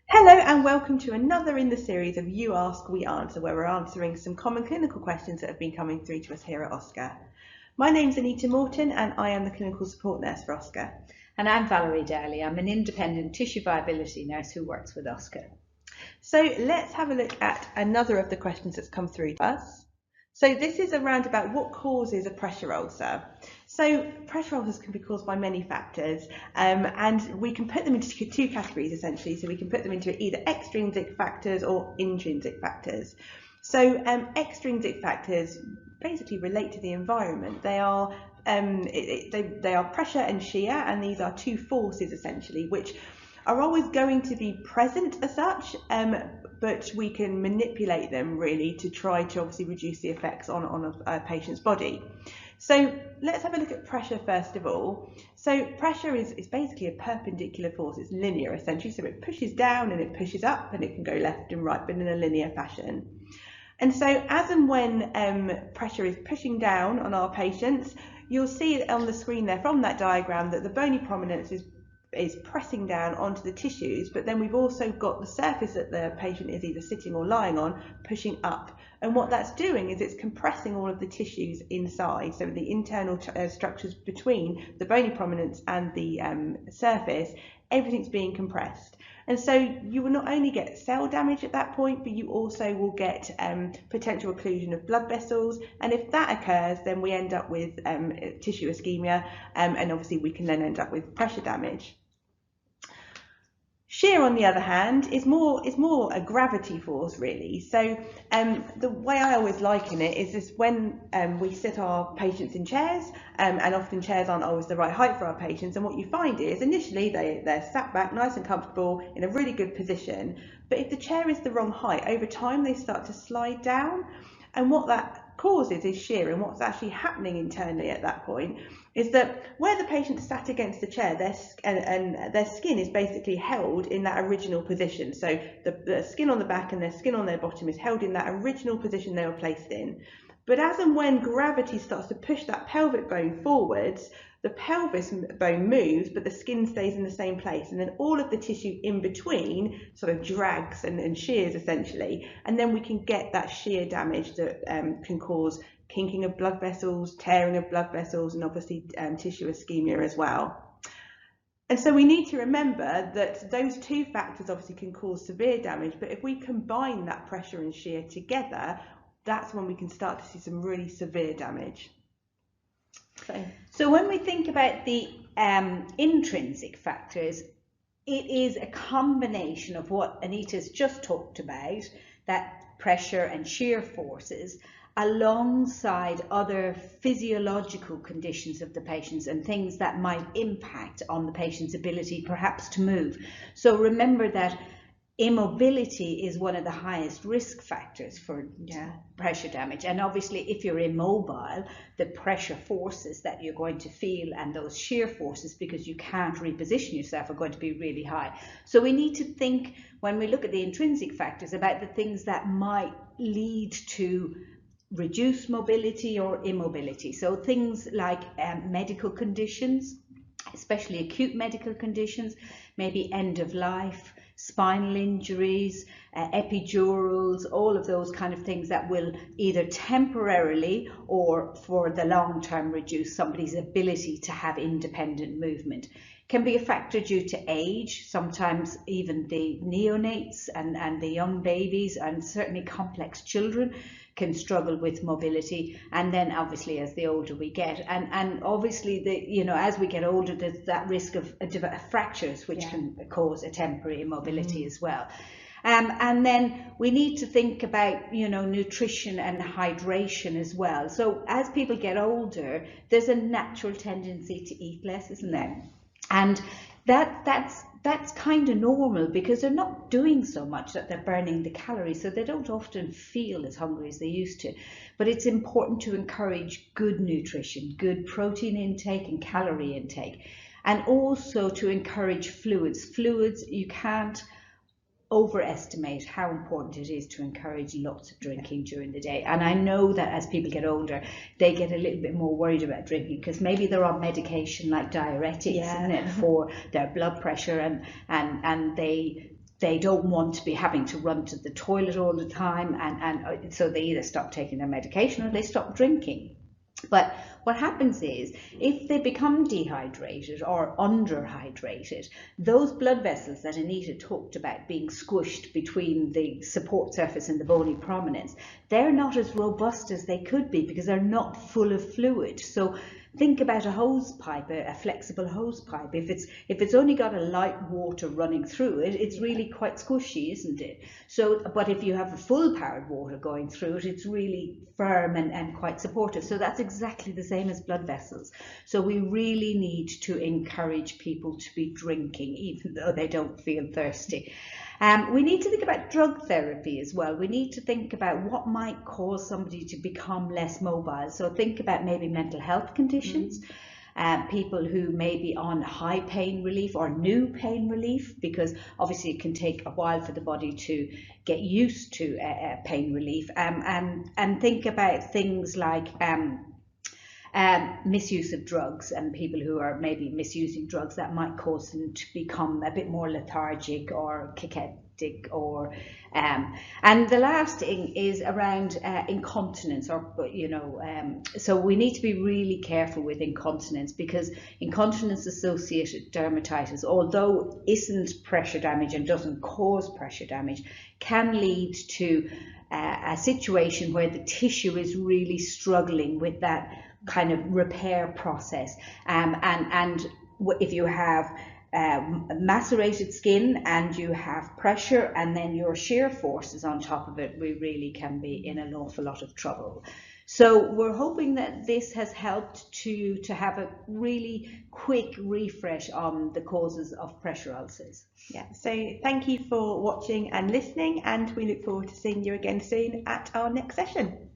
Hello and welcome to another in the series of You Ask, We Answer, where we're answering some common clinical questions that have been coming through to us here at Oscar. My name's Anita Morton and I am the clinical support nurse for Oscar. And I'm Valerie Daly. I'm an independent tissue viability nurse who works with Oscar. So let's have a look at another of the questions that's come through to us. So this is around about what causes a pressure ulcer. So pressure ulcers can be caused by many factors, and we can put them into two categories essentially. So we can put them into either extrinsic factors or intrinsic factors. So extrinsic factors basically relate to the environment. They are they are pressure and shear, and these are two forces essentially, which are always going to be present as such, but we can manipulate them really to try to obviously reduce the effects on a patient's body. So let's have a look at pressure first of all. So pressure is basically a perpendicular force. It's linear essentially, so it pushes down and it pushes up and it can go left and right, but in a linear fashion. And so as and when pressure is pushing down on our patients, you'll see on the screen there from that diagram that the bony prominence is pressing down onto the tissues, but then we've also got the surface that the patient is either sitting or lying on pushing up, and what that's doing is it's compressing all of the tissues inside, so the internal structures between the bony prominence and the surface, everything's being compressed. And so you will not only get cell damage at that point, but you also will get potential occlusion of blood vessels. And if that occurs, then we end up with tissue ischemia, and obviously we can then end up with pressure damage. Shear, on the other hand, is more a gravity force, really. So the way I always liken it is this: when we sit our patients in chairs, and often chairs aren't always the right height for our patients, and what you find is initially they're sat back nice and comfortable in a really good position, but if the chair is the wrong height, over time they start to slide down, and what that causes is shear. And what's actually happening internally at that point is that where the patient sat against the chair, their skin is basically held in that original position. So the skin on the back and their skin on their bottom is held in that original position they were placed in. But as and when gravity starts to push that pelvic bone forwards, the pelvis bone moves, but the skin stays in the same place. And then all of the tissue in between sort of drags and shears essentially. And then we can get that shear damage that can cause kinking of blood vessels, tearing of blood vessels, and obviously tissue ischemia as well. And so we need to remember that those two factors obviously can cause severe damage, but if we combine that pressure and shear together, that's when we can start to see some really severe damage. So when we think about the intrinsic factors, it is a combination of what Anita's just talked about, that pressure and shear forces, alongside other physiological conditions of the patients and things that might impact on the patient's ability perhaps to move. So remember that immobility is one of the highest risk factors for pressure damage, and obviously if you're immobile, the pressure forces that you're going to feel and those shear forces, because you can't reposition yourself, are going to be really high. So we need to think, when we look at the intrinsic factors, about the things that might lead to reduced mobility or immobility. So things like medical conditions, especially acute medical conditions, maybe end of life, spinal injuries, epidurals, all of those kind of things that will either temporarily or for the long term reduce somebody's ability to have independent movement. Can be a factor due to age, sometimes even the neonates and the young babies, and certainly complex children can struggle with mobility. And then obviously as the older we get, and obviously as we get older, there's that risk of fractures, which can cause a temporary immobility as well. And then we need to think about nutrition and hydration as well. So as people get older, there's a natural tendency to eat less, isn't there? And that's kind of normal, because they're not doing so much that they're burning the calories, so they don't often feel as hungry as they used to. But it's important to encourage good nutrition, good protein intake and calorie intake, and also to encourage fluids. Fluids, you can't overestimate how important it is to encourage lots of drinking during the day. And I know that as people get older, they get a little bit more worried about drinking, because maybe they're on medication like diuretics, isn't it, for their blood pressure, and they they don't want to be having to run to the toilet all the time, and so they either stop taking their medication or they stop drinking. But what happens is, if they become dehydrated or underhydrated, those blood vessels that Anita talked about being squished between the support surface and the bony prominence, they're not as robust as they could be because they're not full of fluid. So think about a hose pipe, a flexible hose pipe. If it's only got a light water running through it, it's really quite squishy, isn't it? So, but if you have a full powered water going through it, it's really firm and quite supportive. So that's exactly the same as blood vessels. So we really need to encourage people to be drinking, even though they don't feel thirsty. We need to think about drug therapy as well. We need to think about what might cause somebody to become less mobile. So think about maybe mental health conditions, people who may be on high pain relief or new pain relief, because obviously it can take a while for the body to get used to pain relief. And think about things like misuse of drugs, and people who are maybe misusing drugs that might cause them to become a bit more lethargic or cachectic, or and the last thing is around incontinence, or so we need to be really careful with incontinence, because incontinence associated dermatitis, although isn't pressure damage and doesn't cause pressure damage, can lead to a situation where the tissue is really struggling with that kind of repair process, and if you have macerated skin and you have pressure and then your shear force is on top of it, we really can be in an awful lot of trouble. So we're hoping that this has helped to have a really quick refresh on the causes of pressure ulcers. Yeah, so thank you for watching and listening, and we look forward to seeing you again soon at our next session.